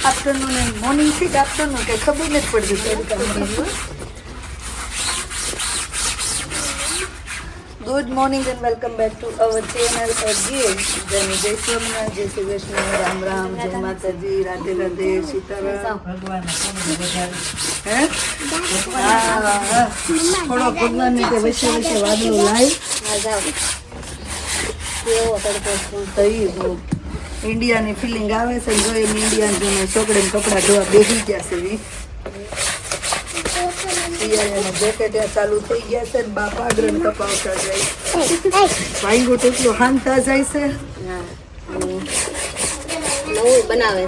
Afternoon and morning થી afternoon કઈ ખબર નથી પડતી. Good morning and welcome back to our channel again. જય સોમનાથ, જય શ્રી કૃષ્ણ, રામ રામ, જય માતાજી, રાધે રાધે, સીતારામ. થોડો ભગવાનની તે વચ્ચે વચ્ચે વાદળું લાવી ઇન્ડિયાની ફિલિંગ આવે છે. જો એમ ઇન્ડિયન જોઈને છોકરીને કપડાં ધોવા બેસી ગયા છે. શિયાળાના જેકેટ ચાલુ થઈ ગયા છે ને બાપ આગળ કપાવતા જાય. ભાંગો ટૂંકલો હાંધતા જાય છે. નવું બનાવે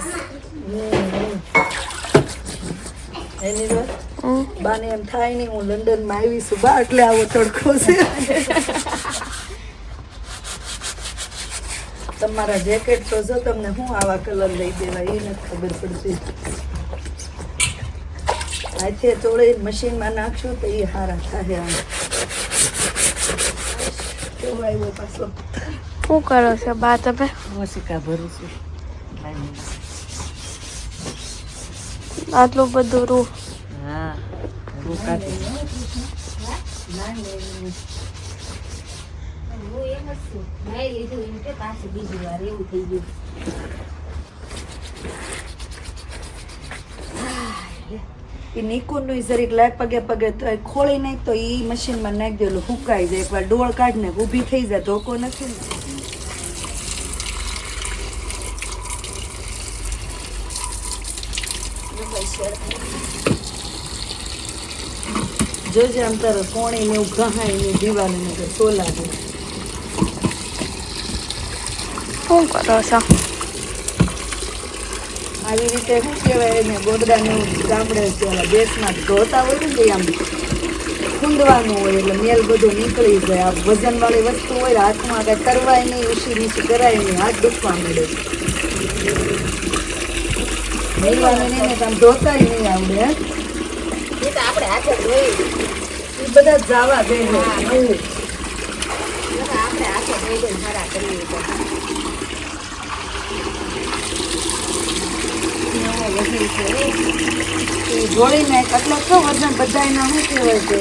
એની વાત બાને એમ થાય નહીં હું લંડનમાં આવી છું બા એટલે આવો તડકો છે. તમારા જેકેટ તો જો તમને હું આવા કલર લઈ દેવા એ નથી ખબર પડતી. હાથે ચોળે મશીનમાં નાખશું તો એ હારા થાય. કેવો આવ્યો પાછો? શું કરો છો બા તમે? મસિકા ભરું છું. આટલું બધું રૂ? હા રૂ કાઢી. એ નિકોનનું જરીક લાગ પગે પગે ખોળી નાખ તો એ મશીનમાં નાખી દેલું સુકાઈ જાય. એકવાર ડોળ કાઢને ઊભી થઈ જાય ધોકો નથી ને. જોજે આમ તારે કોણી ને એવું ગહાય ને દીવાલ ને સોલા દે. શું કરો છો? આવી રીતે શું કહેવાય એને ગોદડાને ગામડે દેશમાં ધોતા હોય ને આમ ખૂંદવાનું હોય એટલે મેલ બધું નીકળી જાય. આ વજનવાળી વસ્તુ હોય હાથમાં કાંઈ કરવાય નહીં, ઊંચી નીચી કરાય નહીં, હાથ દુખવા મળે. મેલવાને નહીં આમ ધોતાય નહીં આવડે. એ તો આપણે હાથે ધોઈ એ બધા જાવા દે નવું. આપણે હાથે ધોઈ દઈને સારા કરીએ તો જોડી નાખ એટલે તો વજન બધાયના શું કહેવાય છે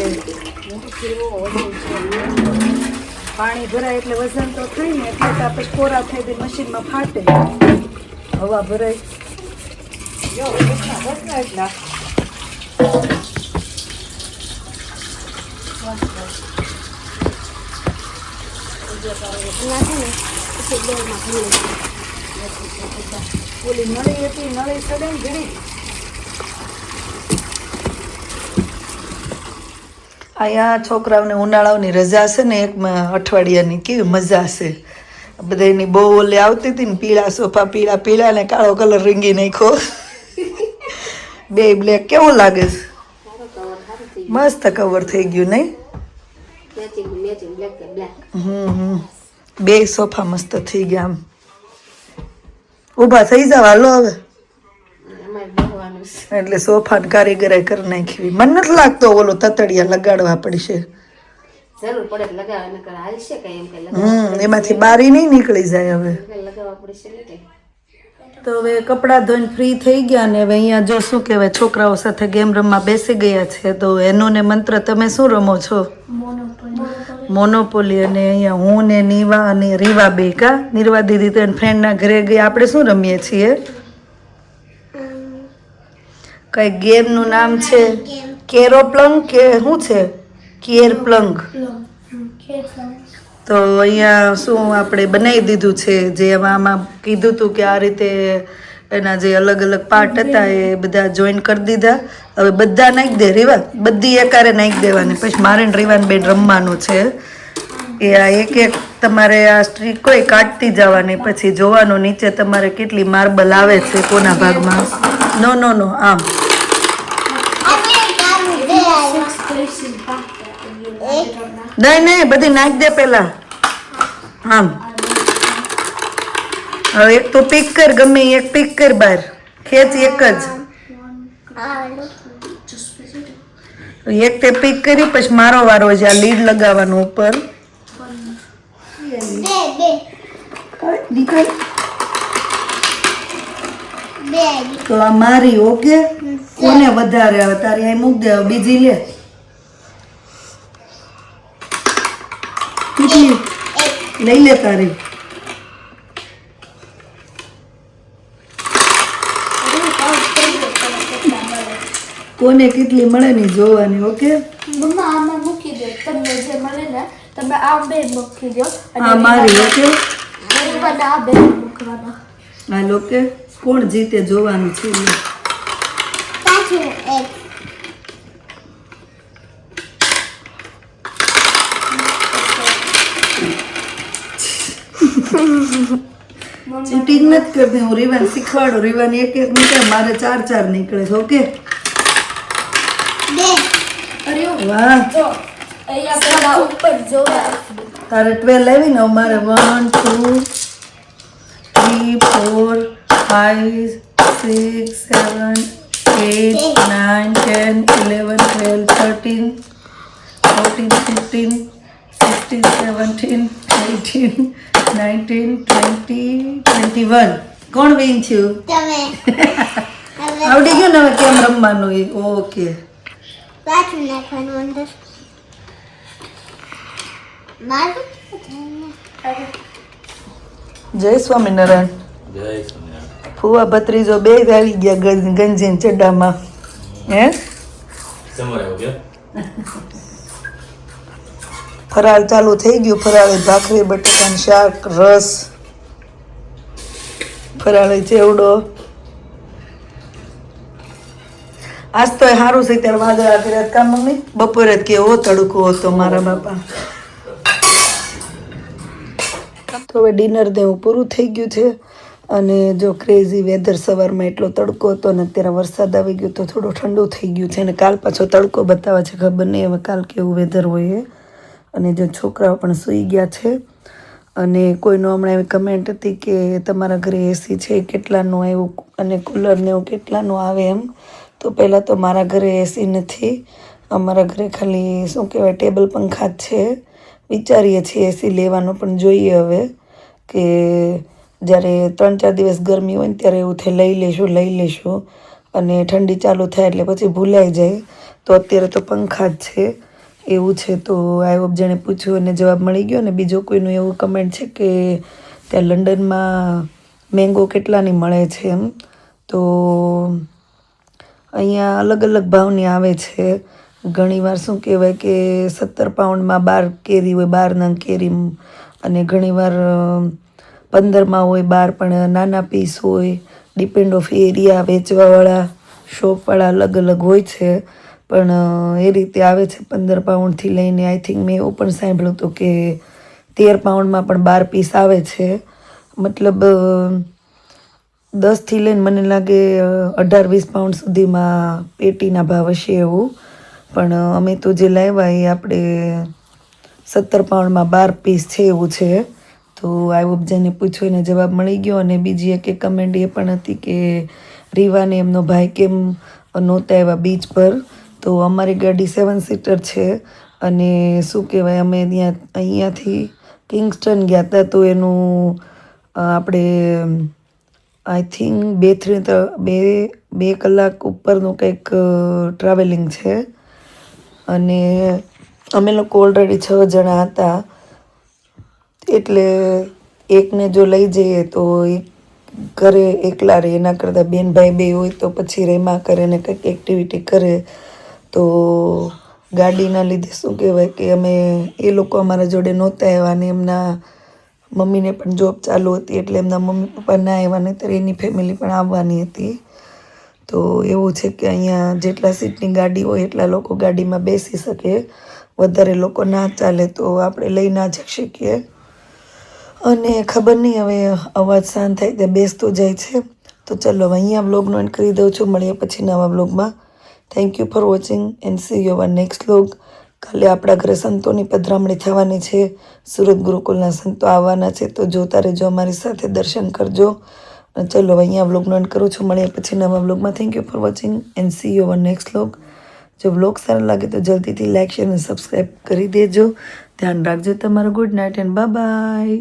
પાણી ભરાય એટલે વજન તો થાય ને એટલે તો આપણે કોરા થઈ દે મશીનમાં ફાટે. હવા ભરાય એટલા ઓલી નળી હતી નળી ચડે ને ઘડી. અહીંયા છોકરાઓને ઉનાળાની રજા છે ને એક અઠવાડિયાની કેવી મજા છે. બધાની બહુ ઓલી આવતી હતી ને પીળા સોફા પીળા પીળા ને કાળો કલર રીંગી નાખ્યો. બે બ્લેક કેવું લાગે છે? મસ્ત કવર થઈ ગયું નહીં? બે સોફા મસ્ત થઈ ગયા. આમ ઊભા થઈ જાવ હાલો હવે. એટલે સોફા કારીગરાઈ કરી નાખી. મને નથી લાગતો ઓલો તતડિયા લગાડવા પડશે. એમાંથી બારી નહીં નીકળી જાય હવે. તો હવે કપડાં ધોઈને ફ્રી થઈ ગયા ને હવે અહીંયા જો શું કહેવાય છોકરાઓ સાથે ગેમ રમવા બેસી ગયા છે. તો એનો ને મંત્ર તમે શું રમો છો? મોનોપોલી. અને અહીંયા હું ને નીવા અને રીવા બે કા નિર્વા દીદી તો ફ્રેન્ડના ઘરે ગયા. આપણે શું રમીએ છીએ? કઈ ગેમનું નામ છે કેરોપ્લંગ કે શું છે? કેર પ્લંગ. તો અહીંયા શું આપણે બનાવી દીધું છે જે આમાં કીધું હતું કે આ રીતે એના જે અલગ અલગ પાર્ટ હતા એ બધા જોઈન કરી દીધા. હવે બધા નાખી દે રીવા, બધી એકારે નાખી દેવાની. પછી મારે ને રીવાને બેન રમવાનું છે. એ આ એક એક તમારે આ સ્ટ્રીક કોઈ કાઢતી જવાની પછી જોવાનું નીચે તમારે કેટલી માર્બલ આવે છે કોના ભાગમાં. નો નો નો આમ નહીં નહીં બધી નાખી દે પેલા. આમ હવે એક તો પીક કર, ગમે એક પીક કર બહાર ખેંચ એક જ. એક તે પીક કરી પછી મારો વારો છે આ લીડ લગાવવાનું ઉપર. તો આ મારી ઓકે કોને વધારે આવે તારી અહીં મૂક દે હવે બીજી લે કેટલી લઈ લે તારી કોને કેટલી મળે ને જોવાની ઓકે મમ્મા આમાં મૂકી દો તમને જે મળે ને તમે આ બે મૂકી દો આ મારી ઓકે રીવાના આ બે મૂકવાના આ લોકે કોણ જીતે જોવાનું છે લે. ચીટિંગ નથી કરતી હું રીવાન શીખવાડું રીવાન એક એક નીકળે મારે 4 નીકળે છે ઓકે અરે વાહ જો અહીંયા પેલા ઉપર જો તારે 12 આવી ને મારે 1 2 3 4 5 6 7 8 9 10 11 12 13 14 15 16 17 18 19 20 21 કોણ વિન થયું આવડી ગયું ને હવે કેમ રમવાનું એ ઓકે જય સ્વામિનારાયણ ફુવા ભત્રીજો બે આવી ગયા ગંજીન ચડ્ડામાં હે ફરાળ ચાલુ થઈ ગયું ફરાળી ભાખરી બટાકાનું શાક રસ ફરાળી ચેવડો આજ તો સારું છે ત્યારે વાદળા કર્યા કામ મમ્મી બપોરે જ કેવો તડકો હતો મારા બાપા તો હવે ડિનર દેવું પૂરું થઈ ગયું છે અને જો ક્રેઝી વેધર સવારમાં એટલો તડકો હતો ને અત્યારે વરસાદ આવી ગયો તો થોડું ઠંડુ થઈ ગયું છે અને કાલ પાછો તડકો બતાવે છે ખબર નહીં હવે કાલ કેવું વેધર હોય એ અને જો છોકરાઓ પણ સૂઈ ગયા છે અને કોઈનો હમણાં એવી કમેન્ટ હતી કે તમારા ઘરે એસી છે કેટલાનું આવ્યું અને કુલરને એવું કેટલાનું આવે એમ તો પહેલાં તો મારા ઘરે એસી નથી અમારા ઘરે ખાલી શું કહેવાય ટેબલ પંખા જ છે વિચારીએ છીએ એસી લેવાનું પણ જોઈએ હવે કે જ્યારે 3-4 દિવસ ગરમી હોય ને ત્યારે એવું થાય લઈ લેશું અને ઠંડી ચાલુ થાય એટલે પછી ભૂલાઈ જાય તો અત્યારે તો પંખા જ છે એવું છે તો આઈ હોપ જેણે પૂછ્યું અને જવાબ મળી ગયો ને બીજો કોઈનું એવું કમેન્ટ છે કે ત્યાં લંડનમાં મેંગો કેટલાની મળે છે એમ તો અહીંયા અલગ અલગ ભાવની આવે છે ઘણીવાર શું કહેવાય કે 17 પાઉન્ડમાં 12 કેરી હોય 12 નંગ કેરી અને ઘણીવાર 15માં હોય 12 પણ નાના પીસ હોય ડિપેન્ડ ઓફ એરિયા વેચવાવાળા શોપવાળા અલગ અલગ હોય છે પણ એ રીતે આવે છે 15 પાઉન્ડથી લઈને આઈ થિંક મેં એવું પણ સાંભળ્યું હતું કે 13 પાઉન્ડમાં પણ 12 પીસ આવે છે મતલબ 10થી લઈને મને લાગે 18-20 પાઉન્ડ સુધીમાં પેટીના ભાવ હશે એવું પણ અમે તો જે લાવ્યા એ આપણે 17 પાઉન્ડમાં 12 પીસ છે એવું છે તો આઈ હોપ જેને પૂછ્યું એને જવાબ મળી ગયો અને બીજી એક કમેન્ટ એ પણ હતી કે રીવાને એમનો ભાઈ કેમ નહોતા આવ્યા બીચ પર તો અમારી ગાડી 7 સીટર છે અને શું કહેવાય અમે અહીંયાથી કિંગસ્ટન ગયા હતા તો એનું આપણે આઈ થિંક 2 કલાક ઉપરનું કંઈક ટ્રાવેલિંગ છે અને અમે લોકો ઓલરેડી 6 જણા હતા એટલે એકને જો લઈ જઈએ તો એક ઘરે એકલા રહે એના કરતાં બેન ભાઈ બે હોય તો પછી રેમા કરે ને કંઈક એક્ટિવિટી કરે તો ગાડીના લીધે શું કહેવાય કે અમે એ લોકો અમારા જોડે નહોતા આવ્યા અને એમના મમ્મીને પણ જોબ ચાલુ હતી એટલે એમના મમ્મી પપ્પા ના આવ્યા નહીં ત્યારે એની ફેમિલી પણ આવવાની હતી તો એવું છે કે અહીંયા જેટલા સીટની ગાડી હોય એટલા લોકો ગાડીમાં બેસી શકે વધારે લોકો ના ચાલે તો આપણે લઈ ના જઈ શકીએ અને ખબર નહીં હવે અવાજ શાંત થાય ત્યાં બેસતો જાય છે તો ચલો હવે અહીંયા વ્લોગનો એન્ડ કરી દઉં છું મળીએ પછી નવા વ્લોગમાં thank you for watching and C you hour next vlog કાલે આપણા ઘરે સંતોની પધરામણી થવાની છે સુરત ગુરુકુલના સંતો આવવાના છે તો જોતા રહેજો અમારી સાથે દર્શન કરજો અને ચલો અહીંયા વ્લોગનો એન્ડ કરું છું મળીએ પછી નવા વ્લોગમાં thank you for watching and C you hour next vlog જો વ્લોગ સારો લાગે તો જલ્દીથી લાઇક શેર અને સબસ્ક્રાઈબ કરી દેજો ધ્યાન રાખજો તમારું good night and bye bye